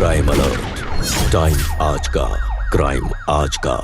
Crime alert, time आज का, crime आज का।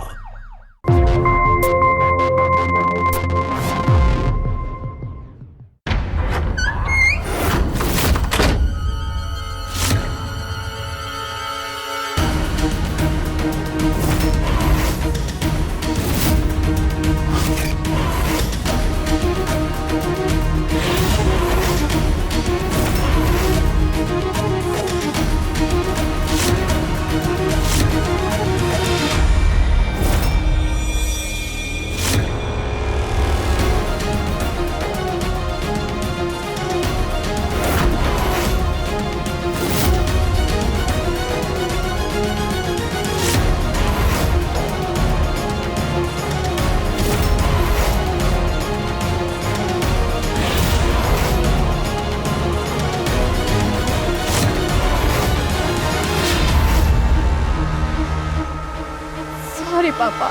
सॉरी पापा।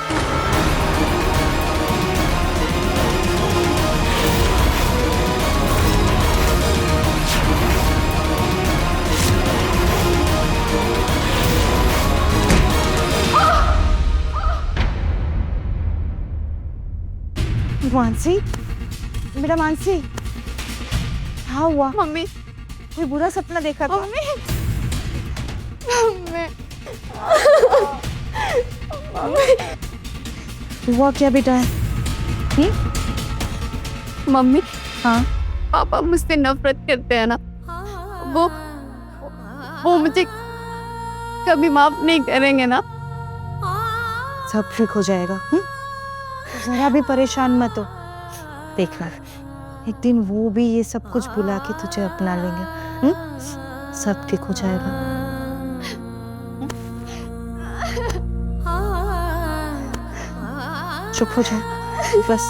मानसी, बेटा मानसी, क्या हुआ? मम्मी, कोई बुरा सपना देखा था? मम्मी, हुआ क्या बेटा? मम्मी, हाँ, पापा मुझसे नफरत करते हैं ना, वो मुझे कभी माफ नहीं करेंगे ना। सब ठीक हो जाएगा। जरा भी परेशान मत हो। देखना, एक दिन वो भी ये सब कुछ भुला के तुझे अपना लेंगे। सब ठीक हो जाएगा। चुप हो जाओ बस।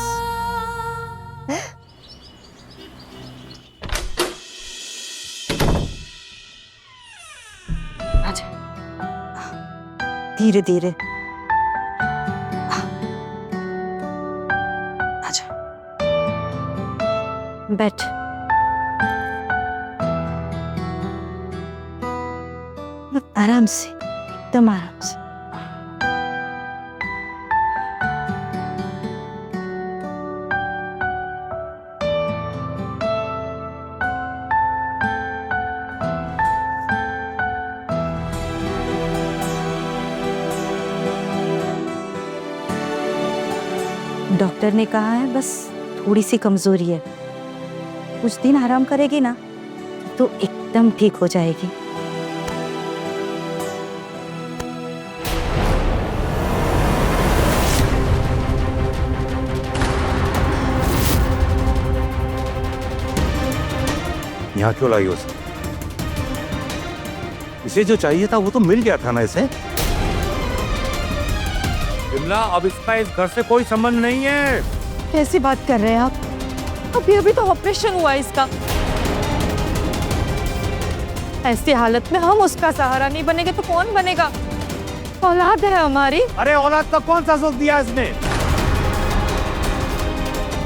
आजा, धीरे धीरे आजा, बैठ। आराम से, एकदम आराम से। डॉक्टर ने कहा है बस थोड़ी सी कमजोरी है, कुछ दिन आराम करेगी ना तो एकदम ठीक हो जाएगी। यहाँ क्यों लाई उसे? इसे जो चाहिए था वो तो मिल गया था ना इसे। विमला, अब इसका इस घर से कोई संबंध नहीं है। कैसी बात कर रहे हैं आप? अभी तो ऑपरेशन हुआ है इसका। ऐसी हालत में हम उसका सहारा नहीं बनेंगे तो कौन बनेगा? औलाद है हमारी। अरे औलाद का कौन सा सुख दिया इसने?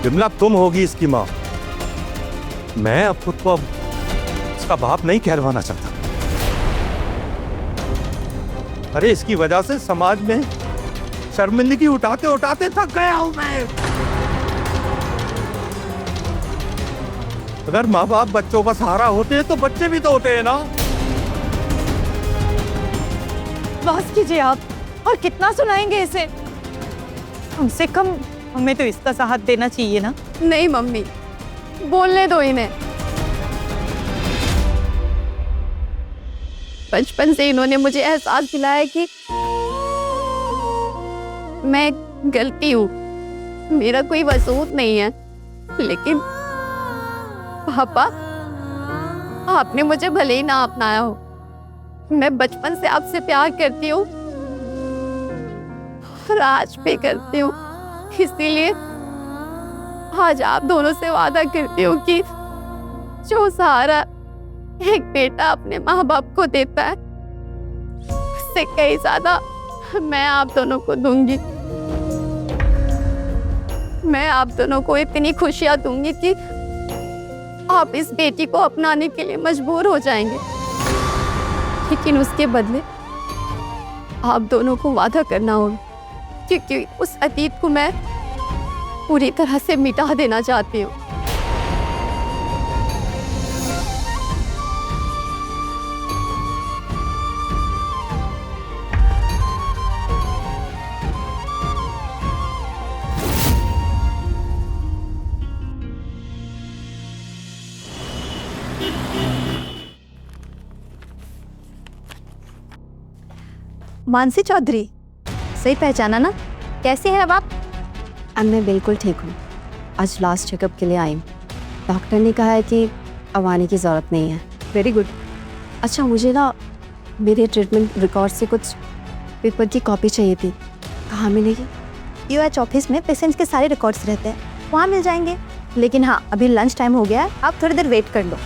विमला, तुम होगी इसकी माँ। मैं अब खुद को इसका बाप नहीं कहलवाना चाहता। अरे इसकी वजह से समाज में शर्मिंदगी उठाते उठाते थक गया हूं मैं। अगर माँ बाप बच्चों का सहारा होते हैं तो बच्चे भी तो होते हैं ना। बस कीजिए आप, और कितना सुनाएंगे इसे? कम से कम हमें तो इसका साथ देना चाहिए ना। नहीं मम्मी, बोलने दो इन्हें। बचपन से इन्होंने मुझे एहसास दिलाया कि मैं गलती हूँ, मेरा कोई वसूल नहीं है। लेकिन पापा, आपने मुझे भले ही ना अपनाया हो, मैं बचपन से आपसे प्यार करती हूँ और आज भी करती हूँ। इसीलिए आज आप दोनों से वादा करती हूँ कि जो सहारा एक बेटा अपने माँ बाप को देता है उससे कहीं ज्यादा मैं आप दोनों को दूंगी। मैं आप दोनों को इतनी खुशियां दूंगी कि आप इस बेटी को अपनाने के लिए मजबूर हो जाएंगे। लेकिन उसके बदले आप दोनों को वादा करना होगा, क्योंकि उस अतीत को मैं पूरी तरह से मिटा देना चाहती हूँ। मानसी चौधरी, सही पहचाना ना? कैसे हैं अब आप? अब मैं बिल्कुल ठीक हूँ। आज लास्ट चेकअप के लिए आई हूँ। डॉक्टर ने कहा है कि अब आने की ज़रूरत नहीं है। Very good. अच्छा, मुझे ना मेरे ट्रीटमेंट रिकॉर्ड से कुछ पेपर की कॉपी चाहिए थी। कहाँ मिलेगी? यूएच ऑफिस में पेशेंट्स के सारे रिकॉर्ड्स रहते हैं, वहाँ मिल जाएंगे। लेकिन हाँ, अभी लंच टाइम हो गया है, आप थोड़ी देर वेट कर लो।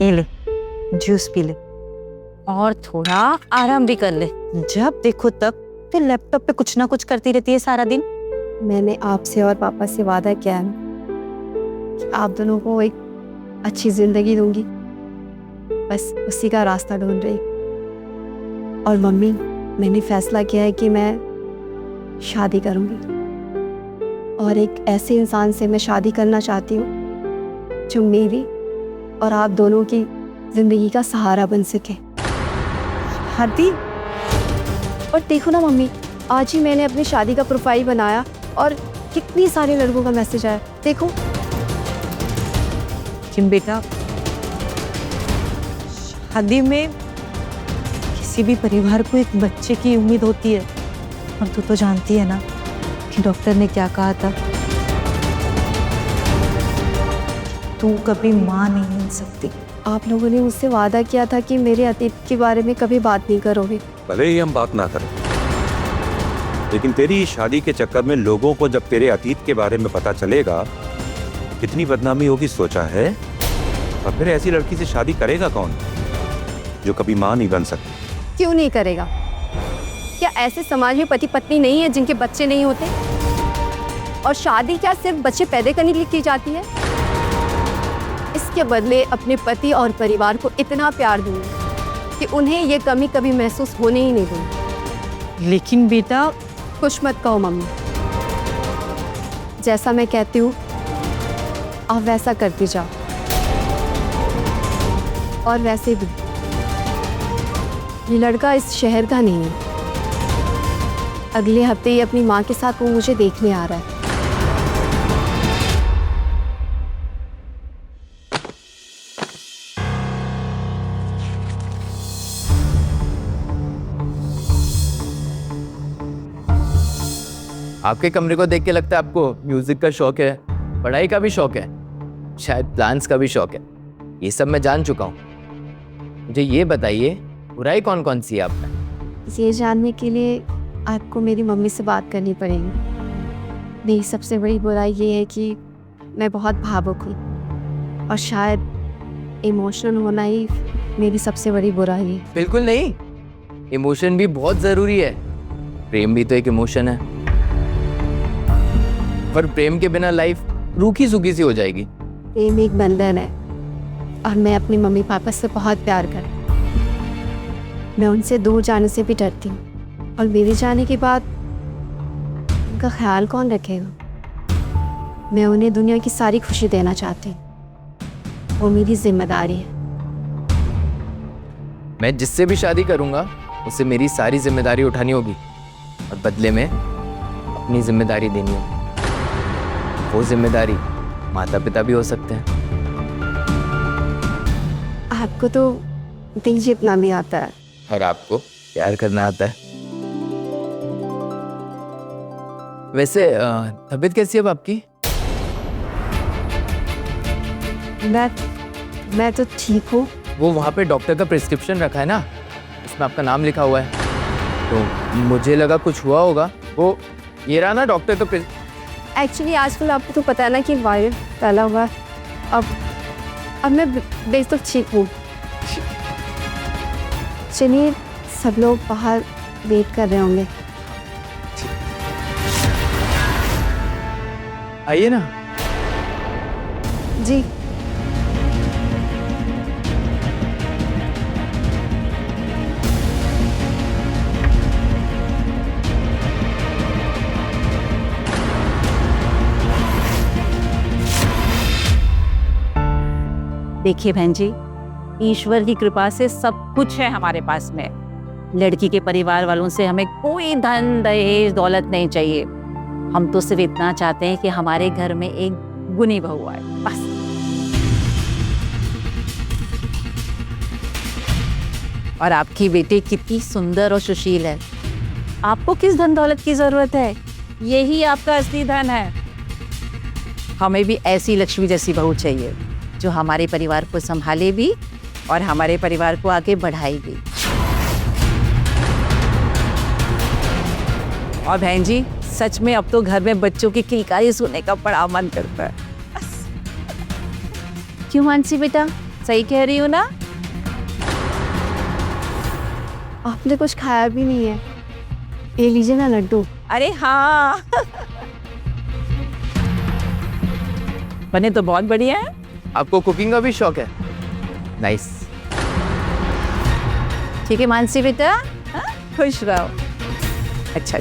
ये ले, जूस पी ले। और थोड़ा आराम भी कर ले। जब देखो तब फिर लैपटॉप पे कुछ ना कुछ करती रहती है सारा दिन। मैंने आपसे और पापा से वादा किया है कि आप दोनों को एक अच्छी जिंदगी दूंगी। बस उसी का रास्ता ढूंढ रही। और मम्मी, मैंने फैसला किया है कि मैं शादी करूंगी, और एक ऐसे इंसान से मैं शादी करना चाहती हूँ जो मेरी और आप दोनों की जिंदगी का सहारा बन सके। शादी? और देखो ना मम्मी, आज ही मैंने अपनी शादी का प्रोफाइल बनाया और कितनी सारे लड़कों का मैसेज आया। देखो। लेकिन बेटा, शादी में किसी भी परिवार को एक बच्चे की उम्मीद होती है, और तू तो जानती है ना कि डॉक्टर ने क्या कहा था, तू कभी माँ नहीं बन सकती। आप लोगों ने मुझसे वादा किया था कि मेरे अतीत के बारे में कभी बात नहीं करोगे। भले ही हम बात ना करें, लेकिन तेरी शादी के चक्कर में लोगों को जब तेरे अतीत के बारे में पता चलेगा, कितनी बदनामी होगी सोचा है? और फिर ऐसी लड़की से शादी करेगा कौन जो कभी माँ नहीं बन सकती? क्यों नहीं करेगा? क्या ऐसे समाज में पति पत्नी नहीं है जिनके बच्चे नहीं होते? और शादी क्या सिर्फ बच्चे पैदा करने के लिए की जाती है? इसके बदले अपने पति और परिवार को इतना प्यार दूंगी कि उन्हें ये कमी कभी महसूस होने ही नहीं दूंगी। लेकिन बेटा, कुछ मत कहो मम्मी, जैसा मैं कहती हूँ आप वैसा करती जाओ। और वैसे भी ये लड़का इस शहर का नहीं है। अगले हफ्ते ही अपनी माँ के साथ वो मुझे देखने आ रहा है। आपके कमरे को देख के लगता है आपको म्यूजिक का शौक है, पढ़ाई का भी शौक है, शायद प्लान्स का भी शौक है। ये सब मैं जान चुका हूँ। मुझे ये बताइए, बुराई कौन कौन सी है आप में? ये जानने के लिए आपको मेरी मम्मी से बात करनी पड़ेगी। मेरी सबसे बड़ी बुराई ये है कि मैं बहुत भावुक हूँ, और शायद इमोशनल होना ही मेरी सबसे बड़ी बुराई है। बिल्कुल नहीं, इमोशन भी बहुत ज़रूरी है। प्रेम भी तो एक इमोशन है। पर प्रेम के बिना लाइफ रूखी सूखी सी हो जाएगी। प्रेम एक बंधन है और मैं अपनी मम्मी पापा से बहुत प्यार करती हूँ। मैं उनसे दूर जाने से भी डरती हूँ और मेरे जाने के बाद उनका ख्याल कौन रखेगा। मैं उन्हें दुनिया की सारी खुशी देना चाहती हूँ। वो मेरी जिम्मेदारी है। मैं जिससे भी शादी करूंगा उसे मेरी सारी जिम्मेदारी उठानी होगी और बदले में अपनी जिम्मेदारी देनी होगी। वो जिम्मेदारी माता पिता भी हो सकते हैं। आपको तो दिल जीतना भी आता है। और आपको प्यार करना आता है। वैसे तबीयत कैसी है अब आपकी? मैं तो ठीक हूँ। वो वहाँ पे डॉक्टर का प्रिस्क्रिप्शन रखा है ना, इसमें आपका नाम लिखा हुआ है, तो मुझे लगा कुछ हुआ होगा। वो ये रहा ना डॉक्टर का एक्चुअली आजकल आपको तो पता है ना कि वायरस फैला हुआ है। अब मैं बेशक ठीक हूँ। चलिए, सब लोग बाहर वेट कर रहे होंगे। आइए ना। जी। देखिए बहन जी, ईश्वर की कृपा से सब कुछ है हमारे पास में। लड़की के परिवार वालों से हमें कोई धन दहेज दौलत नहीं चाहिए। हम तो सिर्फ इतना चाहते हैं कि हमारे घर में एक गुनी बहू आए, बस। और आपकी बेटी कितनी सुंदर और सुशील है। आपको किस धन दौलत की जरूरत है? यही आपका असली धन है। हमें भी ऐसी लक्ष्मी जैसी बहू चाहिए जो हमारे परिवार को संभाले भी और हमारे परिवार को आगे बढ़ाए भी। और बहन जी, सच में अब तो घर में बच्चों की किलकारी सुनने का बड़ा मन करता है। क्यों मानसी बेटा, सही कह रही हूँ ना? आपने कुछ खाया भी नहीं है। ये लीजिए ना लड्डू। अरे हाँ बने तो बहुत बढ़िया है। आपको कुकिंग का भी शौक है? नाइस। ठीक है मानसी बेटा, हाँ? खुश रहो। अच्छा।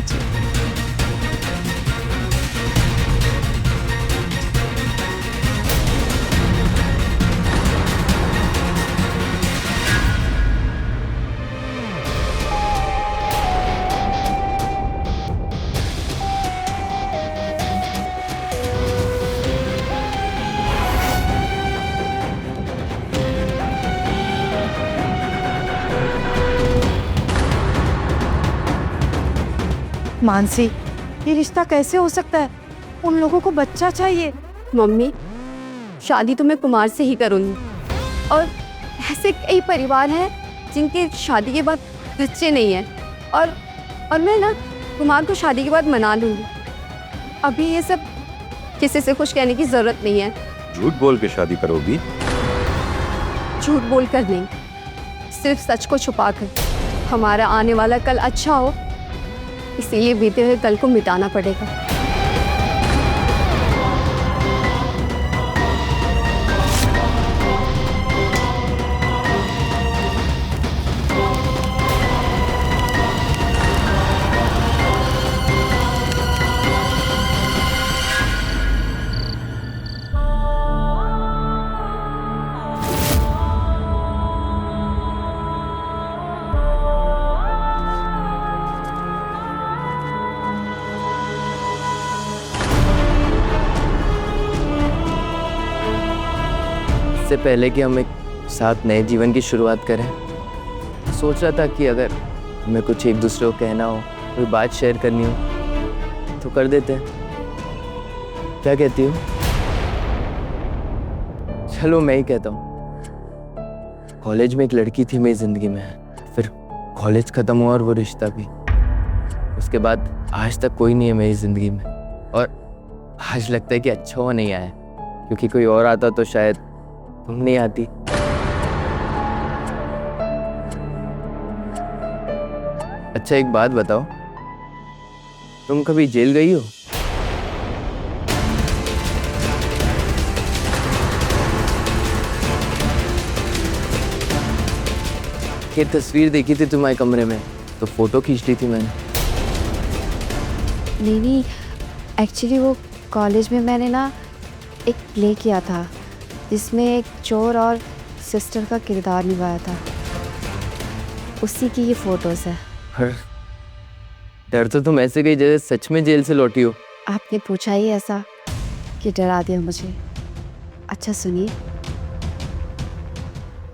मानसी, ये रिश्ता कैसे हो सकता है? उन लोगों को बच्चा चाहिए। मम्मी, शादी तो मैं कुमार से ही करूँगी। और ऐसे कई परिवार हैं जिनके शादी के बाद बच्चे नहीं हैं। और मैं ना कुमार को शादी के बाद मना लूँगी। अभी ये सब किसी से कुछ कहने की ज़रूरत नहीं है। झूठ बोल के शादी करोगी? झूठ बोल कर नहीं, सिर्फ सच को छुपा कर। हमारा आने वाला कल अच्छा हो, इसीलिए बीते हुए कल को मिटाना पड़ेगा। इससे पहले कि हम एक साथ नए जीवन की शुरुआत करें, सोच रहा था कि अगर हमें कुछ एक दूसरे को कहना हो, कोई बात शेयर करनी हो तो कर देते हैं। क्या कहती हो? चलो मैं ही कहता हूँ। कॉलेज में एक लड़की थी मेरी जिंदगी में, फिर कॉलेज खत्म हुआ और वो रिश्ता भी। उसके बाद आज तक कोई नहीं है मेरी जिंदगी में, और आज लगता है कि अच्छा हुआ नहीं आया, क्योंकि कोई और आता तो शायद तुम नहीं आती। अच्छा एक बात बताओ, तुम कभी जेल गई हो? ये तस्वीर देखी थी तुम्हारे कमरे में तो फोटो खींच ली थी मैंने। नहीं, एक्चुअली वो कॉलेज में मैंने ना एक प्ले किया था जिसमें एक चोर और सिस्टर का किरदार निभाया था, उसी की ये फोटोज है। पर डर तो तुम ऐसे गई जैसे सच में जेल से लौटी हो। आपने पूछा ही ऐसा कि डरा दिया मुझे। अच्छा सुनिए,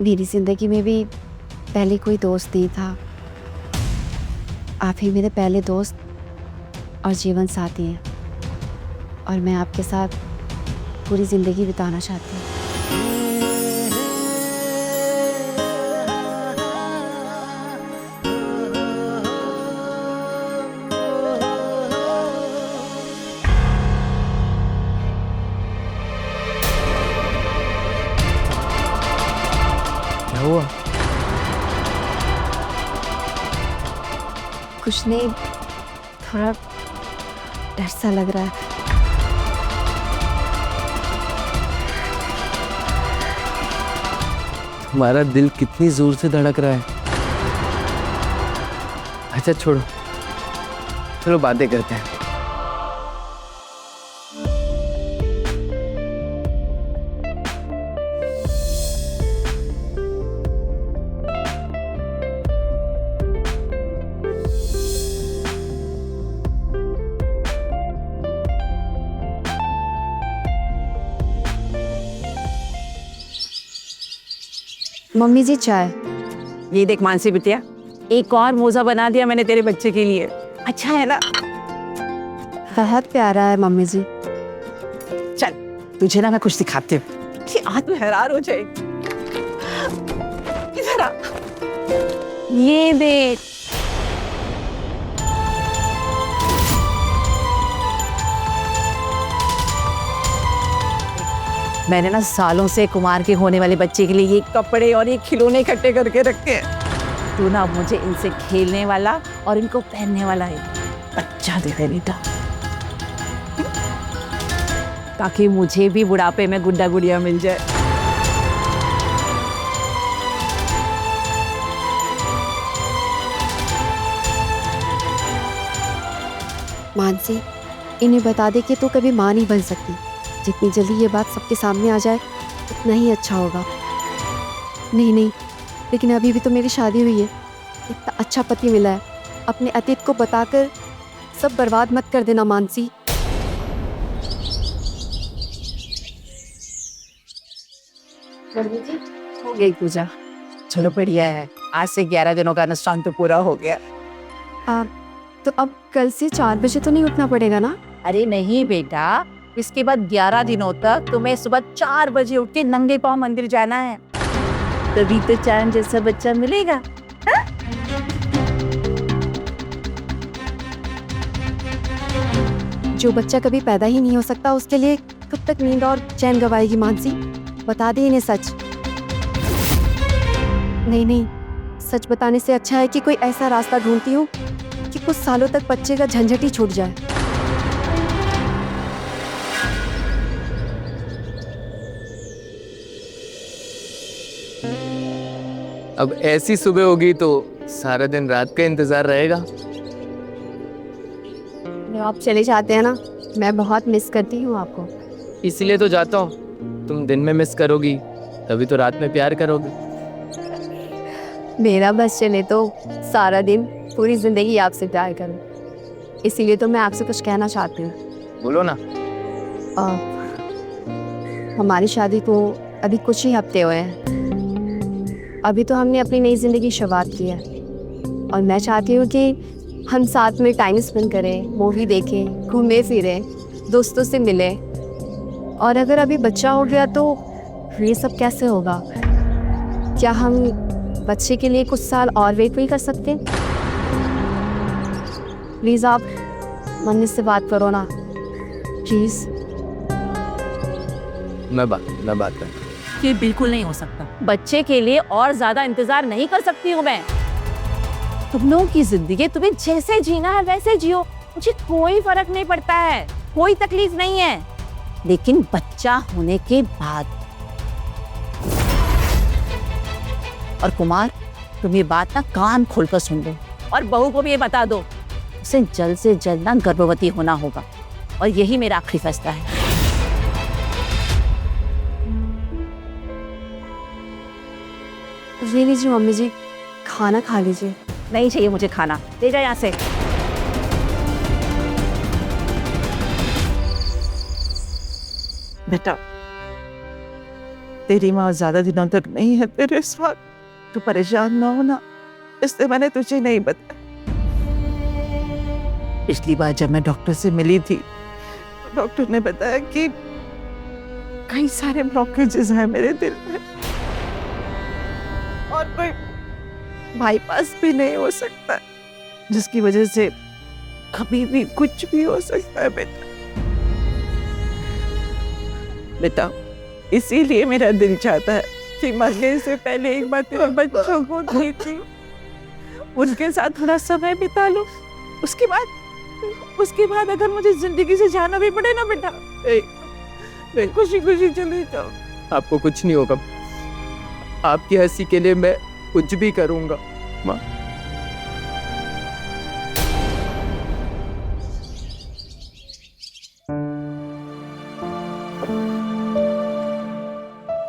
मेरी ज़िंदगी में भी पहले कोई दोस्त नहीं था। आप ही मेरे पहले दोस्त और जीवन साथी हैं, और मैं आपके साथ पूरी ज़िंदगी बिताना चाहती हूँ। क्या हुआ? कुछ नहीं, थोड़ा डर सा लग रहा है। तुम्हारा दिल कितनी जोर से धड़क रहा है। अच्छा छोड़ो, चलो बातें करते हैं। मम्मी जी चाय। ये देख मानसी बिटिया, एक और मोजा बना दिया मैंने तेरे बच्चे के लिए। अच्छा है ना? बहुत प्यारा है मम्मी जी। चल तुझे ना मैं कुछ सिखाती हूँ कि आज तू हैरान हो जाएगी। इधर आ, ये देख। मैंने ना सालों से कुमार के होने वाले बच्चे के लिए ये कपड़े और ये खिलौने इकट्ठे करके रखे हैं। तू ना मुझे इनसे खेलने वाला और इनको पहनने वाला है बच्चा दे दे बेटा, ताकि मुझे भी बुढ़ापे में गुड्डा गुड़िया मिल जाए। मानसी, इन्हें बता दे कि तू कभी माँ नहीं बन सकती। जितनी जल्दी ये बात सबके सामने आ जाए उतना ही अच्छा होगा। नहीं, लेकिन अभी भी तो मेरी शादी हुई है। इतना अच्छा पति मिला है, अपने अतीत को बताकर सब बर्बाद मत कर देना मानसी। हो गई पूजा, चलो बढ़िया है। आज से 11 दिनों का अनुष्ठान तो पूरा हो गया। तो अब कल से 4 बजे तो नहीं उठना पड़ेगा ना? अरे नहीं बेटा, इसके बाद 11 दिनों तक तुम्हें सुबह 4 बजे उठ के नंगे पाँव मंदिर जाना है, तभी तो चांद जैसा बच्चा मिलेगा। हा? जो बच्चा कभी पैदा ही नहीं हो सकता उसके लिए कब तक नींद और चैन गवाएगी मानसी? बता दे इन्हें सच। नहीं, सच बताने से अच्छा है कि कोई ऐसा रास्ता ढूंढती हूँ कि कुछ सालों तक बच्चे का झंझट ही छूट जाए। अब ऐसी सुबह होगी तो सारा दिन रात का इंतजार रहेगा। आप चले जाते हैं ना, मैं बहुत मिस करती हूँ आपको। इसलिए तो जाता हूँ। तुम दिन में मिस करोगी तभी तो रात में प्यार करोगे। मेरा बस चले तो सारा दिन पूरी जिंदगी आपसे प्यार करूँ। इसीलिए तो मैं आपसे कुछ कहना चाहती हूँ। बोलो ना। हमारी शादी को अभी कुछ ही हफ्ते हुए हैं। अभी तो हमने अपनी नई ज़िंदगी की शुरुआत की है, और मैं चाहती हूँ कि हम साथ में टाइम स्पेंड करें, मूवी देखें, घूमें फिरें, दोस्तों से मिलें। और अगर अभी बच्चा हो गया तो ये सब कैसे होगा? क्या हम बच्चे के लिए कुछ साल और वेट नहीं कर सकते? प्लीज़ आप मन्नी से बात करो ना, प्लीज़। मैं बात कर। ये बिल्कुल नहीं हो सकता। बच्चे के लिए और ज्यादा इंतजार नहीं कर सकती हूँ मैं। तुम लोगों की जिंदगी तुम्हें जैसे जीना है वैसे जियो, मुझे कोई फर्क नहीं पड़ता है, कोई तकलीफ नहीं है। लेकिन बच्चा होने के बाद। और कुमार, तुम ये बात ना कान खोलकर सुन लो और बहू को भी ये बता दो, उसे जल्द से जल्द ना गर्भवती होना होगा और यही मेरा आखिरी फैसला है। ले लीजिए मम्मी जी, खाना खा लीजिए। नहीं चाहिए मुझे खाना, ले जा यहाँ से। बेटा, तेरी माँ ज्यादा दिनों तक नहीं है तेरे साथ, तू परेशान ना होना, इसलिए मैंने तुझे नहीं बताया। पिछली बार जब मैं डॉक्टर से मिली थी, तो डॉक्टर ने बताया कि कई सारे ब्लॉकेजेस हैं मेरे दिल में और कोई बाईपास भी नहीं हो सकता, जिसकी वजह से कभी भी कुछ भी हो सकता है बेटा। बेटा, इसीलिए मेरा दिल चाहता है कि मरने से पहले एक बार तेरे बच्चों को देखूं, उनके साथ थोड़ा समय बिता लूं। उसके बाद अगर मुझे जिंदगी से जाना भी पड़े ना बेटा, मैं खुशी खुशी चली जाऊं। आपको कुछ नहीं होगा, आपकी हंसी के लिए मैं कुछ भी करूंगा माँ।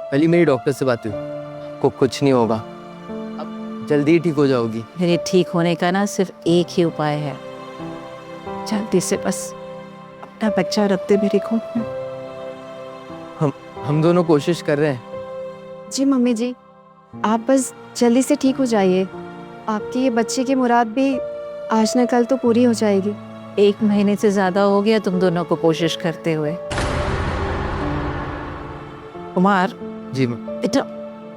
पहले मेरी डॉक्टर से बात हुई, को कुछ नहीं होगा, अब जल्दी ही ठीक हो जाओगी। मेरे ठीक होने का ना सिर्फ एक ही उपाय है, जल्दी से बस अपना बच्चा रखते मेरे गोद में। हम दोनों कोशिश कर रहे हैं। जी मम्मी जी, आप बस जल्दी से ठीक हो जाइए। आपकी ये बच्चे की मुराद भी आज न कल तो पूरी हो जाएगी। 1 महीने से ज्यादा हो गया तुम दोनों को कोशिश करते हुए। कुमार जी माँ, बेटा,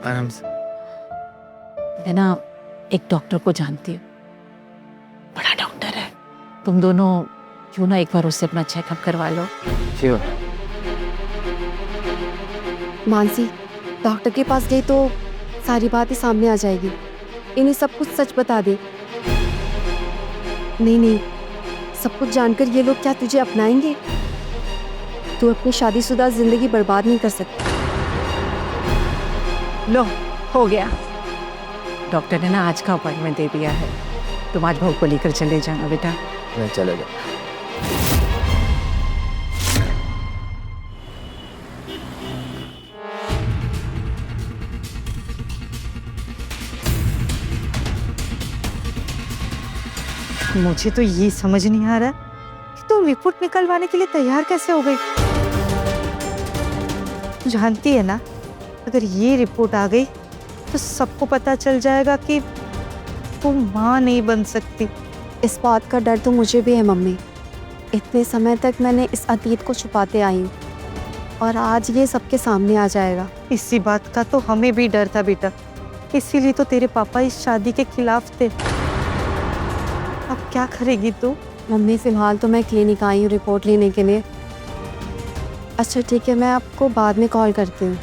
आराम से। मैं ना एक डॉक्टर को जानती हूँ, बड़ा डॉक्टर है, तुम दोनों क्यों ना एक बार उससे अपना चेकअप करवा लो। जी माँ। मानसी, डॉक्टर के पास गई तो सारी बातें सामने आ जाएगी। इन्हें सब कुछ सच बता दे। नहीं, सब कुछ जानकर ये लोग क्या तुझे अपनाएंगे? तू अपनी शादीशुदा जिंदगी बर्बाद नहीं कर सकती। लो, हो गया। डॉक्टर ने ना आज का अपॉइंटमेंट दे दिया है, तुम आज बहू को लेकर चले जाना बेटा। मैं चला जाऊँ। मुझे तो ये समझ नहीं आ रहा कि तुम रिपोर्ट निकलवाने के लिए तैयार कैसे हो गई। तू जानती है ना, अगर ये रिपोर्ट आ गई तो सबको पता चल जाएगा कि तुम माँ नहीं बन सकती। इस बात का डर तो मुझे भी है मम्मी। इतने समय तक मैंने इस अतीत को छुपाते आई हूँ और आज ये सबके सामने आ जाएगा। इसी बात का तो हमें भी डर था बेटा, इसीलिए तो तेरे पापा इस शादी के खिलाफ थे। अब क्या करेगी तू? मम्मी, फिलहाल तो मैं क्लिनिक आई हूँ रिपोर्ट लेने के लिए। अच्छा ठीक है, मैं आपको बाद में कॉल करती हूँ।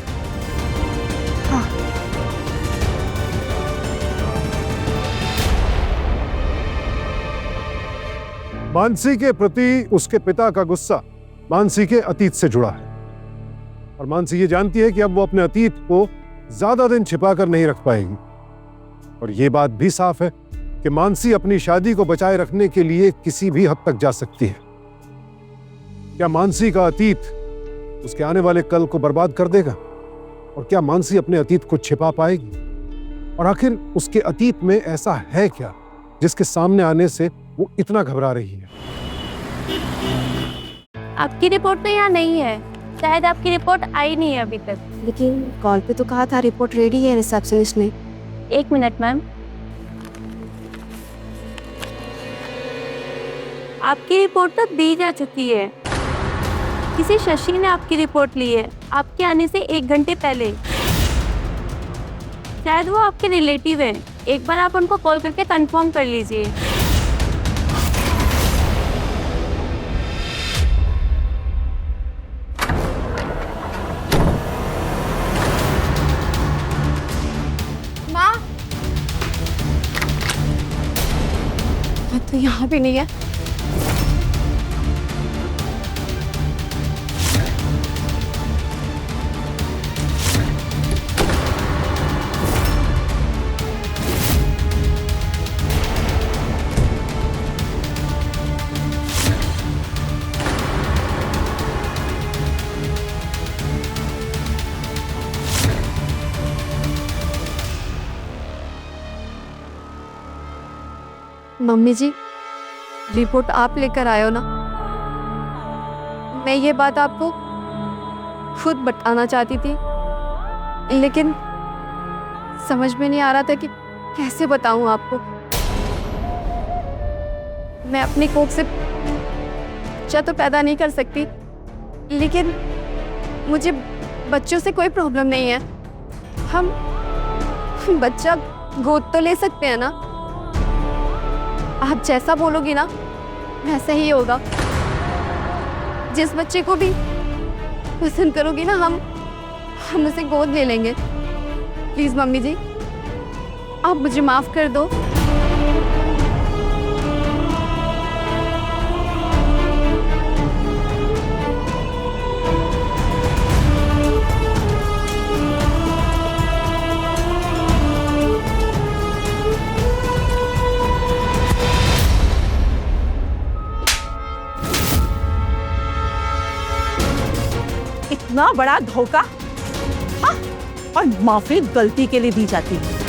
मानसी के प्रति उसके पिता का गुस्सा मानसी के अतीत से जुड़ा है और मानसी ये जानती है कि अब वो अपने अतीत को ज्यादा दिन छिपाकर नहीं रख पाएगी। और ये बात भी साफ है कि मानसी अपनी शादी को बचाए रखने के लिए किसी भी हद तक जा सकती है। क्या मानसी का अतीत उसके आने वाले कल को बर्बाद कर देगा? और क्या मानसी अपने अतीत को छिपा पाएगी? और आखिर उसके अतीत में ऐसा है क्या जिसके सामने आने से वो इतना घबरा रही है? आपकी रिपोर्ट तो यहाँ नहीं है, शायद आपकी रिपोर्ट आई नहीं है अभी तक। लेकिन कॉल पे तो कहा था रिपोर्ट रेडी है रिसेप्शनिस्ट ने। 1 मिनट मैम, आपकी रिपोर्ट तो दी जा चुकी है। किसी शशि ने आपकी रिपोर्ट ली है आपके आने से 1 घंटे पहले। शायद वो आपके रिलेटिव हैं, एक बार आप उनको कॉल करके कंफर्म कर लीजिए। माँ, तो यहाँ भी नहीं है। मम्मी जी, रिपोर्ट आप लेकर आए हो ना? मैं ये बात आपको खुद बताना चाहती थी, लेकिन समझ में नहीं आ रहा था कि कैसे बताऊं आपको। मैं अपनी कोख से बच्चा तो पैदा नहीं कर सकती, लेकिन मुझे बच्चों से कोई प्रॉब्लम नहीं है। हम बच्चा गोद तो ले सकते हैं ना? आप जैसा बोलोगी ना वैसा ही होगा। जिस बच्चे को भी पसंद करोगी ना, हम उसे गोद ले लेंगे। प्लीज मम्मी जी, आप मुझे माफ कर दो। इतना बड़ा धोखा, हाँ? और माफी गलती के लिए दी जाती है।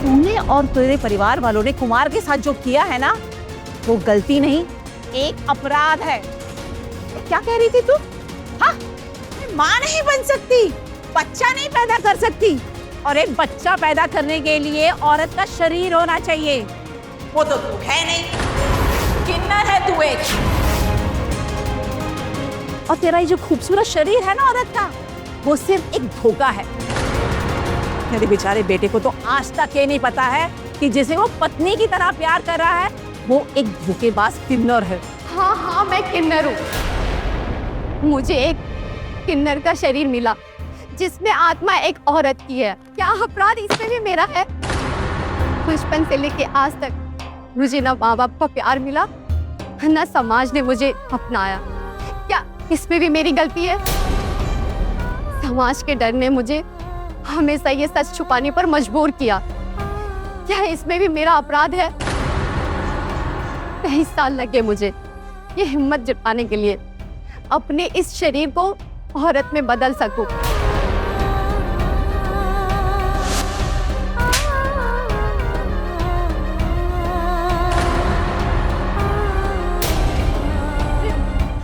तूने और तेरे परिवार वालों ने कुमार के साथ जो किया है ना, वो गलती नहीं, एक अपराध है। क्या कह रही थी तू? हाँ? माँ नहीं बन सकती, बच्चा नहीं पैदा कर सकती, और एक बच्चा पैदा करने के लिए औरत का शरीर होना चाहिए। वो तो तू है नहीं, किन्नर है तू एक। और तेरा ये जो खूबसूरत शरीर है ना औरत का, वो सिर्फ एक धोखा है। मेरे बेचारे बेटे को तो आज तक ये नहीं पता है कि जिसे वो पत्नी की तरह प्यार कर रहा है, वो एक धोखेबाज किन्नर है। हाँ हाँ, मैं किन्नर हूँ। मुझे एक किन्नर का शरीर मिला जिसमें आत्मा एक औरत की है। क्या अपराध इसमें भी मेरा है? बचपन से लेके आज तक मुझे ना माँ बाप का प्यार मिला, ना समाज ने मुझे अपनाया। क्या इसमें भी मेरी गलती है? समाज के डर ने मुझे हमेशा ये सच छुपाने पर मजबूर किया। क्या इसमें भी मेरा अपराध है? 23 साल लगे मुझे ये हिम्मत जुटाने के लिए अपने इस शरीर को औरत में बदल सकूं।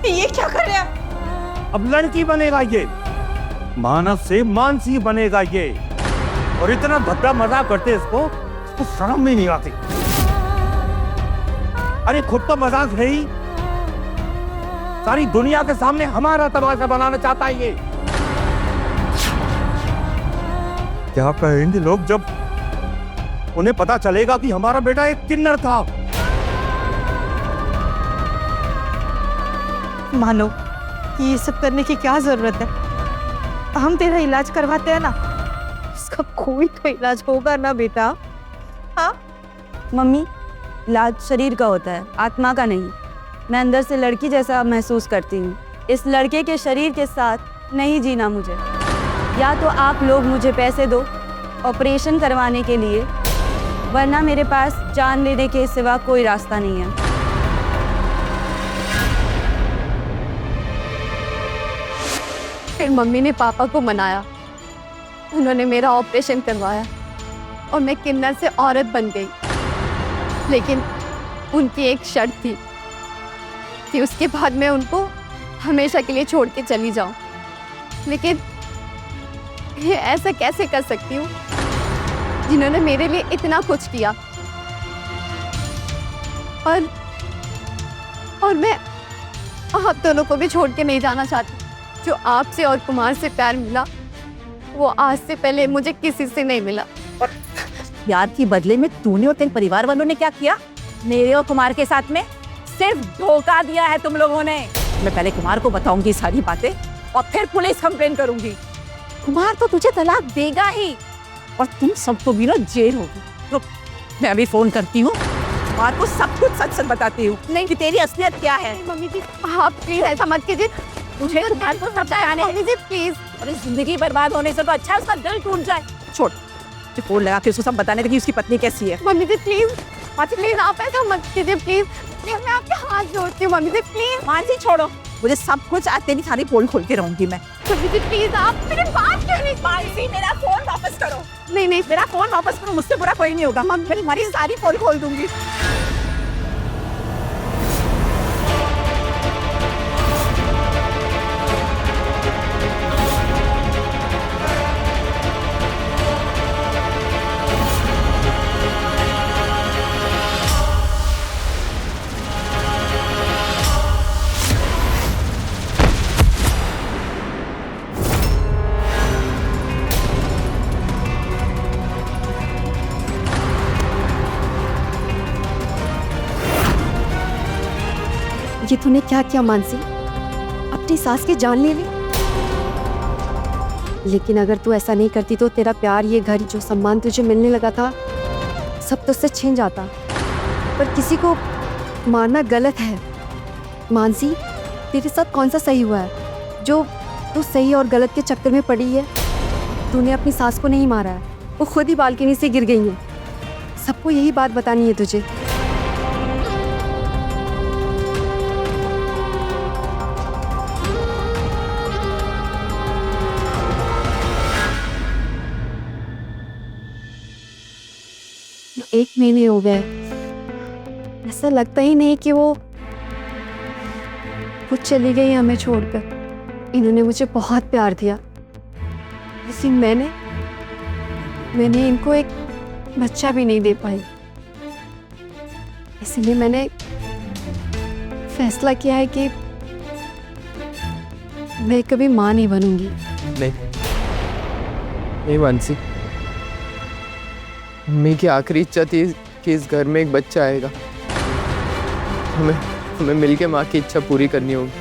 ये क्या कर रहे हैं? अब लड़की बनेगा ये, मानव से मानसी बनेगा ये, और इतना भद्दा मजाक करते इसको शर्म भी नहीं आती। अरे खुद तो मजाक है ही, सारी दुनिया के सामने हमारा तमाशा बनाना चाहता है ये। क्या कहेंगे लोग जब उन्हें पता चलेगा कि हमारा बेटा एक किन्नर था? मानो कि ये सब करने की क्या जरूरत है? हम तेरा इलाज करवाते हैं ना, इसका कोई तो इलाज होगा ना बेटा। हाँ मम्मी, इलाज शरीर का होता है, आत्मा का नहीं। मैं अंदर से लड़की जैसा महसूस करती हूँ। इस लड़के के शरीर के साथ नहीं जीना मुझे। या तो आप लोग मुझे पैसे दो ऑपरेशन करवाने के लिए, वरना मेरे पास जान लेने के सिवा कोई रास्ता नहीं है। फिर मम्मी ने पापा को मनाया, उन्होंने मेरा ऑपरेशन करवाया और मैं किन्नर से औरत बन गई। लेकिन उनकी एक शर्त थी कि उसके बाद मैं उनको हमेशा के लिए छोड़ के चली जाऊं। लेकिन ये ऐसा कैसे कर सकती हूँ जिन्होंने मेरे लिए इतना कुछ किया? और मैं आप दोनों को भी छोड़ के नहीं जाना चाहती। जो आपसे और कुमार से प्यार मिला, वो आज से पहले मुझे किसी से नहीं मिला। प्यार की बदले में तूने और तेरे परिवार वालों ने क्या किया? मेरे और कुमार के साथ में सिर्फ धोखा दिया है तुम लोगों ने। मैं पहले कुमार को बताऊंगी सारी बातें और फिर पुलिस कंप्लेन करूंगी। कुमार तो तुझे तलाक देगा ही और तुम सबको भी ना जेल होगी। तो मैं अभी फोन करती हूँ, कुमार को सब कुछ सच सच बताती हूँ नहीं कि तेरी असलियत क्या है। मम्मी जी आप प्लीज ऐसा मत कीजिए। मुझे कुमार को समझाने, मम्मी जी प्लीज। और इस जिंदगी बर्बाद होने से तो अच्छा है उसका दिल टूट जाए। छोड़, फोन लगा के उसको सब बताने लगी उसकी पत्नी कैसी है। मम्मी जी प्लीज प्लीज आप ऐसा मत कीजिए। प्लीज प्लीज मैं आपके हाथ जोड़ती हूँ। Mummy ji please. मानसी छोड़ो, मुझे सब कुछ आज तेरी सारी पोल खोल के रहूंगी मैं। तो दीदी प्लीज आप मेरी बात क्यों नहीं मानसी मेरा फोन वापस करो। नहीं नहीं मेरा फोन वापस करो, मुझसे बुरा कोई नहीं होगा। मैं तुम्हारी सारी पोल खोल दूंगी। ये तूने क्या किया मानसी? अपनी सास की जान ले ली। लेकिन अगर तू ऐसा नहीं करती तो तेरा प्यार, ये घर, जो सम्मान तुझे मिलने लगा था, सब तुझसे छिन जाता। पर किसी को मारना गलत है मानसी। तेरे साथ कौन सा सही हुआ है जो तू सही और गलत के चक्कर में पड़ी है? तूने अपनी सास को नहीं मारा है, वो खुद ही बालकनी से गिर गई है। सबको यही बात बतानी है तुझे। एक महीने हो गए, ऐसा लगता ही नहीं कि वो खुद चली गई हमें छोड़कर। इन्होंने मुझे बहुत प्यार दिया, लेकिन मैंने इनको एक बच्चा भी नहीं दे पाई। इसलिए मैंने फैसला किया है कि मैं कभी माँ नहीं बनूंगी। नहीं मानसी, मम्मी की आखिरी इच्छा थी कि इस घर में एक बच्चा आएगा। हमें मिलके माँ की इच्छा पूरी करनी होगी,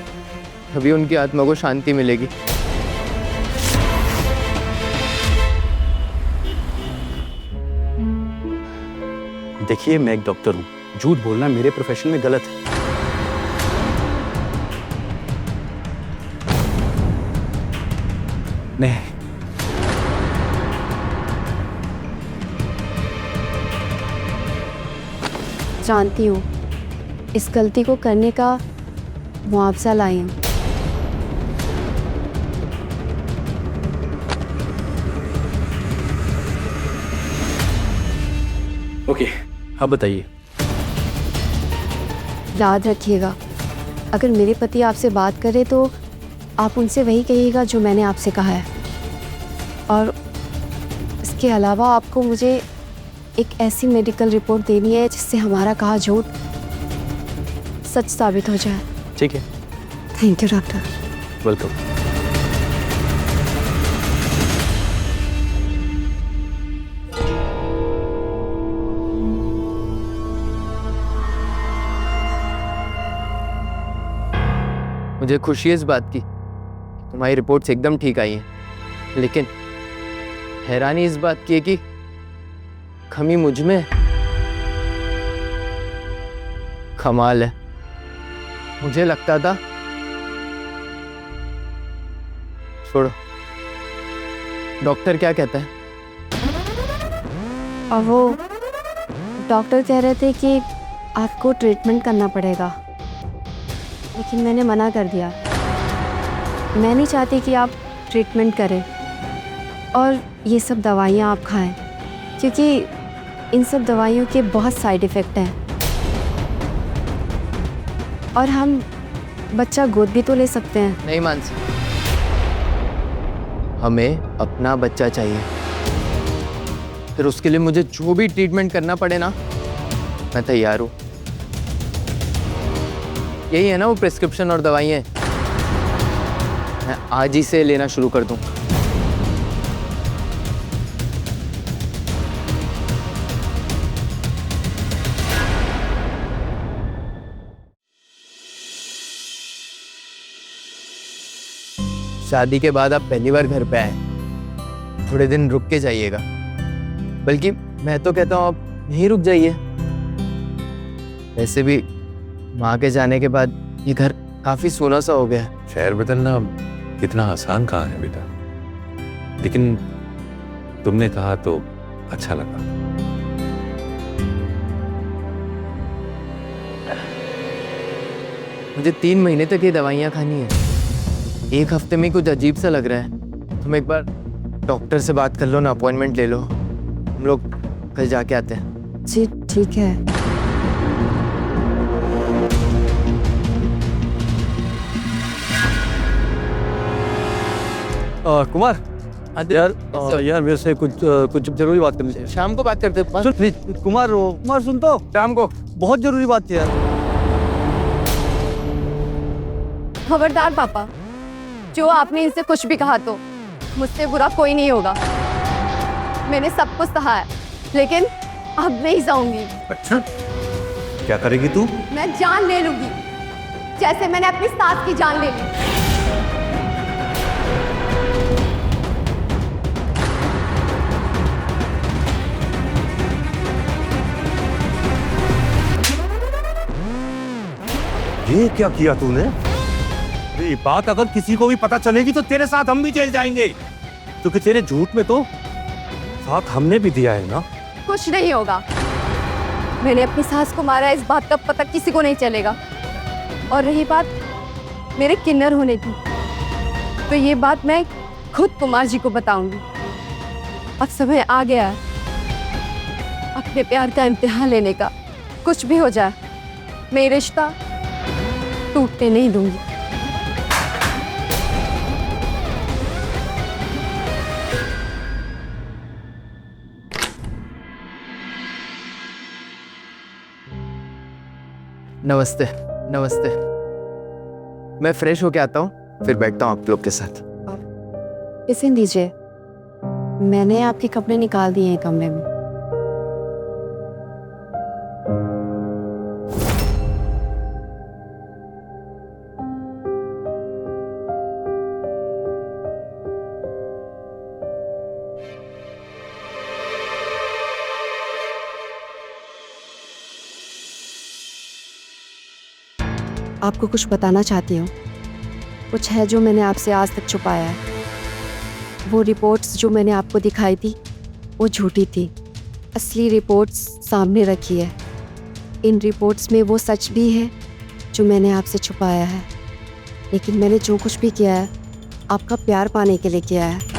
तभी उनकी आत्मा को शांति मिलेगी। देखिए, मैं एक डॉक्टर हूँ, झूठ बोलना मेरे प्रोफेशन में गलत है। नहीं, जानती हूँ इस गलती को करने का मुआवजा लाई हूँ। ओके, अब बताइए। याद रखिएगा, अगर मेरे पति आपसे बात करें तो आप उनसे वही कहिएगा जो मैंने आपसे कहा है। और इसके अलावा आपको मुझे एक ऐसी मेडिकल रिपोर्ट देनी है जिससे हमारा कहा झूठ सच साबित हो जाए। ठीक है। Thank you doctor. वेलकम। मुझे खुशी है इस बात की, तुम्हारी रिपोर्ट्स एकदम ठीक आई हैं, लेकिन हैरानी इस बात की है कि कमी मुझ में। कमाल है, मुझे लगता था। छोड़ो, डॉक्टर क्या कहता है? और वो डॉक्टर कह रहे थे कि आपको ट्रीटमेंट करना पड़ेगा, लेकिन मैंने मना कर दिया। मैं नहीं चाहती कि आप ट्रीटमेंट करें और ये सब दवाइयाँ आप खाएं, क्योंकि इन सब दवाइयों के बहुत साइड इफ़ेक्ट हैं। और हम बच्चा गोद भी तो ले सकते हैं। नहीं मानसी, हमें अपना बच्चा चाहिए। फिर उसके लिए मुझे जो भी ट्रीटमेंट करना पड़े ना, मैं तैयार हूँ। यही है ना वो प्रिस्क्रिप्शन और दवाइयाँ, मैं आज ही से लेना शुरू कर दूँ। शादी के बाद आप पहली बार घर पे आए, थोड़े दिन रुक के जाइएगा। बल्कि मैं तो कहता हूँ आप यहीं रुक जाइए। वैसे भी माँ के जाने के बाद ये घर काफी सूना सा हो गया है। शहर बदलना इतना आसान कहाँ है बेटा, लेकिन तुमने कहा तो अच्छा लगा। मुझे 3 महीने तक ये दवाइयाँ खानी है। एक हफ्ते में कुछ अजीब सा लग रहा है। तुम एक बार डॉक्टर से बात कर लो ना, अपॉइंटमेंट ले लो। हम लोग कल जाके आते हैं। जी ठीक है। कुमार यार यार मेरे से कुछ जरूरी बात करनी है। शाम को बात करते हैं। सुन प्लीज कुमार सुन तो, शाम को बहुत जरूरी बात है यार। खबरदार पापा, जो आपने इनसे कुछ भी कहा तो मुझसे बुरा कोई नहीं होगा। मैंने सब कुछ सहा है, लेकिन अब नहीं जाऊंगी। अच्छा, क्या करेगी तू? मैं जान ले लूंगी, जैसे मैंने अपनी सास की जान ले ली। ये क्या किया तूने? ये बात अगर किसी को भी पता चलेगी तो तेरे साथ हम भी जेल जाएंगे, क्योंकि तेरे झूठ में तो साथ हमने भी दिया है ना। कुछ नहीं होगा। मैंने अपनी सास को मारा, इस बात का पता किसी को नहीं चलेगा। और रही बात मेरे किन्नर होने की, तो ये बात मैं खुद कुमार जी को बताऊंगी। अब समय आ गया है अपने प्यार का इम्तिहान लेने का। कुछ भी हो जाए, मैं ये रिश्ता टूटने नहीं दूंगी। नमस्ते। नमस्ते। मैं फ्रेश होके आता हूँ, फिर बैठता हूँ आप लोग के साथ। इसे दीजिए, मैंने आपके कपड़े निकाल दिए हैं कमरे में। आपको कुछ बताना चाहती हूँ। कुछ है जो मैंने आपसे आज तक छुपाया है। वो रिपोर्ट्स जो मैंने आपको दिखाई थी वो झूठी थी। असली रिपोर्ट्स सामने रखी है। इन रिपोर्ट्स में वो सच भी है जो मैंने आपसे छुपाया है। लेकिन मैंने जो कुछ भी किया है आपका प्यार पाने के लिए किया है।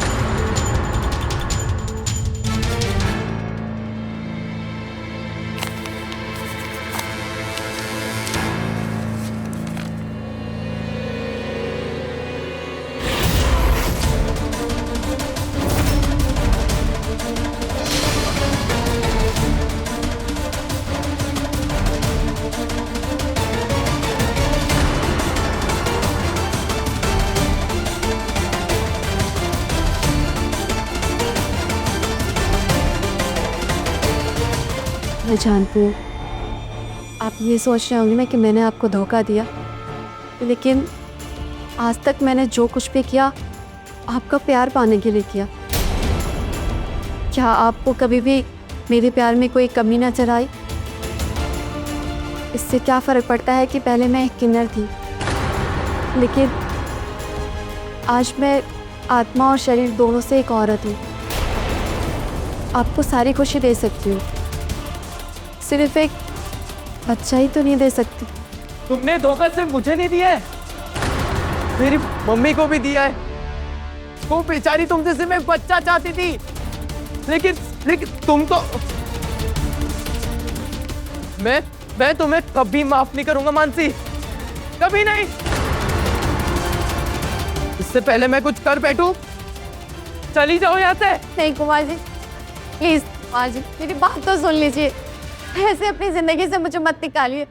मैं जानती हूँ आप ये सोच रहे होंगे ना कि मैंने आपको धोखा दिया, लेकिन आज तक मैंने जो कुछ भी किया आपका प्यार पाने के लिए किया। क्या आपको कभी भी मेरे प्यार में कोई कमी नजर आई? इससे क्या फ़र्क पड़ता है कि पहले मैं एक किन्नर थी, लेकिन आज मैं आत्मा और शरीर दोनों से एक औरत हूँ। आपको सारी खुशी दे सकती हूँ, सिर्फ एक बच्चा ही तो नहीं दे सकती। तुमने धोखा सिर्फ मुझे नहीं दिया है, मेरी मम्मी को भी दिया है। वो बेचारी तुमसे सिर्फ एक बच्चा चाहती थी, लेकिन तुम तो। मैं तुम्हें कभी माफ नहीं करूंगा मानसी, कभी नहीं। इससे पहले मैं कुछ कर बैठूं, चली जाओ यहाँ से। नहीं कुमार जी, प्लीज कुमार जी मेरी बात तो सुन लीजिए। ऐसे अपनी जिंदगी से मुझे मत निकालिए।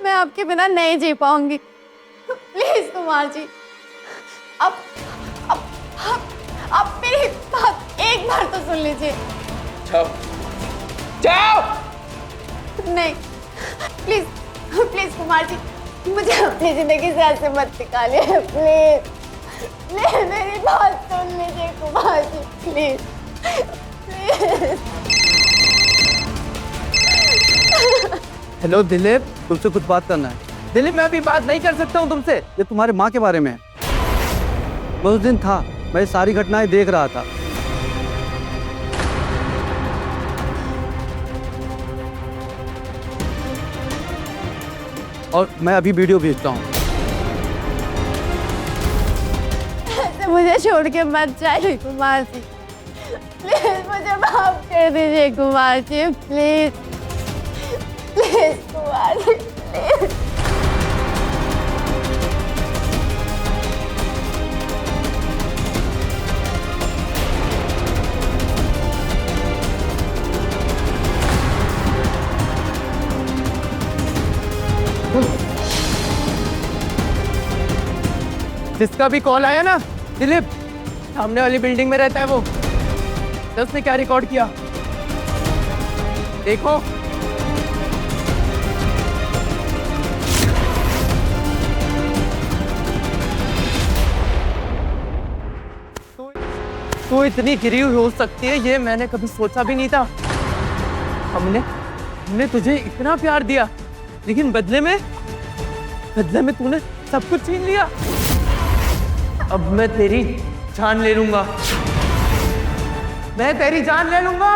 मैं आपके बिना नहीं जी पाऊंगी। प्लीज कुमार जी, अब मेरी बात एक बार तो सुन लीजिए। जाओ। नहीं, प्लीज प्लीज कुमार जी, मुझे अपनी जिंदगी से ऐसे मत निकालिए। प्लीज मेरी बात सुन लीजिए Kumar ji, please please. Hello Dilip, तुमसे कुछ बात करना है। दिलीप मैं अभी बात नहीं कर सकता हूँ तुमसे। ये तुम्हारे माँ के बारे में है। मैं उस दिन था, मैं सारी घटनाएं देख रहा था। और मैं अभी वीडियो भेजता हूँ। मुझे छोड़ के मत जाइए कुमार जी, प्लीज मुझे माफ कर दीजिए Kumar ji, please please Kumar ji, please. जिसका भी कॉल आया ना, दिलीप सामने वाली बिल्डिंग में रहता है वो। तो उसने क्या रिकॉर्ड किया देखो। तो इतनी गिरी हुई हो सकती है ये मैंने कभी सोचा भी नहीं था। हमने तुझे इतना प्यार दिया, लेकिन बदले में तूने सब कुछ छीन लिया। अब मैं तेरी जान ले लूंगा, मैं तेरी जान ले लूंगा।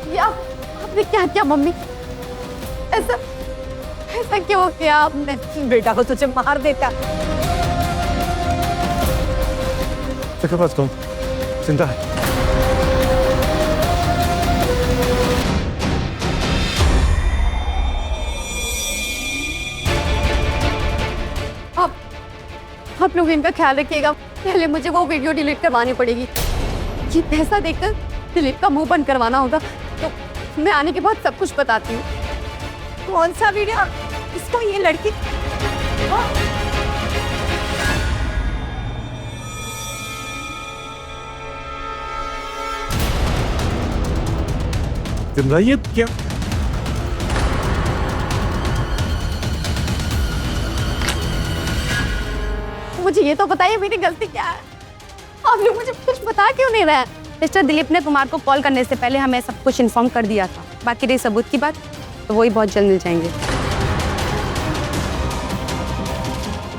ये आपने क्या किया मम्मी? ऐसा ऐसा क्यों किया आपने? बेटा को तुझे मार देता। के पास कौन चिंता है? आप लोग इनका ख्याल रखिएगा। पहले मुझे वो वीडियो डिलीट करवानी पड़ेगी। ये पैसा देकर दिलीप का मुंह बंद करवाना होगा। तो मैं आने के बाद सब कुछ बताती हूँ। कौन सा वीडियो? इसको ये लड़की सिमरा ये क्या? मुझे ये तो बताइए मेरी गलती क्या है? आप लोग मुझे कुछ बता क्यों नहीं रहे? मिस्टर दिलीप ने कुमार को कॉल करने से पहले हमें सब कुछ इन्फॉर्म कर दिया था। बाकी रही सबूत की बात, तो वही बहुत जल्द मिल जाएंगे।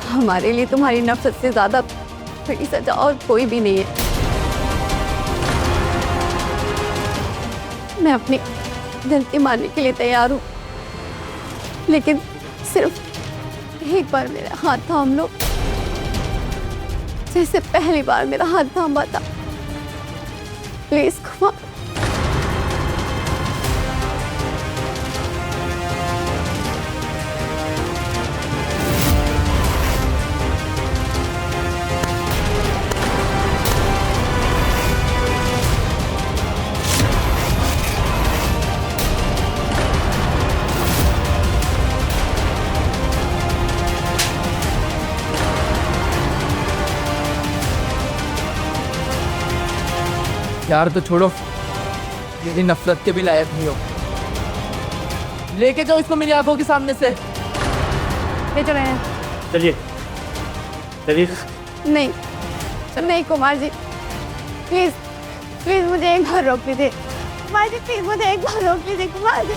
हमारे लिए तुम्हारी नफरत से ज्यादा बड़ी सजा और कोई भी नहीं है। मैं अपनी गलती मानने के लिए तैयार हूँ, लेकिन सिर्फ एक बार मेरा हाथ थाम लो, जैसे पहली बार मेरा हाथ थामा था। प्लीज कुमार। यार तो छोड़ो, मेरी नफरत के भी लायक नहीं हो। लेके जाओ इसको मेरी आंखों के सामने से। ले चले हैं। चलिए चलिए। नहीं नहीं कुमार जी, प्लीज प्लीज मुझे एक बार रोक लीजिए। कुमार जी प्लीज मुझे एक बार रोक लीजिए कुमार जी।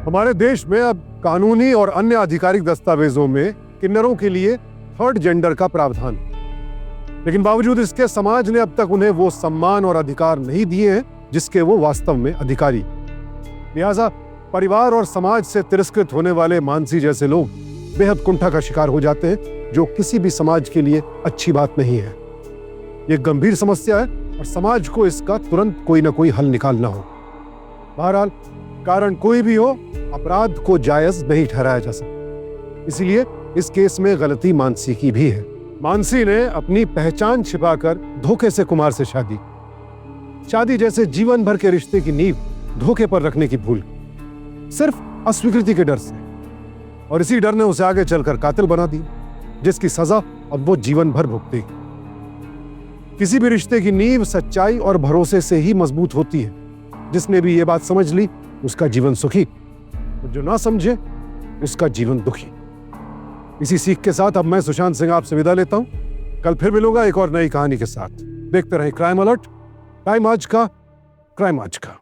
हमारे देश में अब कानूनी और अन्य आधिकारिक दस्तावेजों में किन्नरों के लिए थर्ड जेंडर का प्रावधान, लेकिन बावजूद इसके समाज ने अब तक उन्हें वो सम्मान और अधिकार नहीं दिए हैं जिसके वो वास्तव में अधिकारी। लिहाजा परिवार और समाज से तिरस्कृत होने वाले मानसी जैसे लोग बेहद कुंठा का शिकार हो जाते हैं, जो किसी भी समाज के लिए अच्छी बात नहीं है। ये गंभीर समस्या है और समाज को इसका तुरंत कोई ना कोई हल निकालना हो। बहरहाल कारण कोई भी हो, अपराध को जायज नहीं ठहराया जा सकता। इसीलिए इस केस में गलती मानसी की भी है। मानसी ने अपनी पहचान छिपाकर धोखे से कुमार से शादी जैसे जीवन भर के रिश्ते की नींव धोखे पर रखने की भूल, सिर्फ अस्वीकृति के डर से, और इसी डर ने उसे आगे चलकर कातिल बना दी, जिसकी सजा अब वो जीवन भर भुगतेगी। किसी भी रिश्ते की नींव सच्चाई और भरोसे से ही मजबूत होती है। जिसने भी ये बात समझ ली उसका जीवन सुखी, और जो ना समझे उसका जीवन दुखी। इसी सीख के साथ अब मैं सुशांत सिंह आपसे विदा लेता हूं। कल फिर मिलूंगा एक और नई कहानी के साथ। देखते रहें क्राइम अलर्ट, टाइम आज का, क्राइम आज का।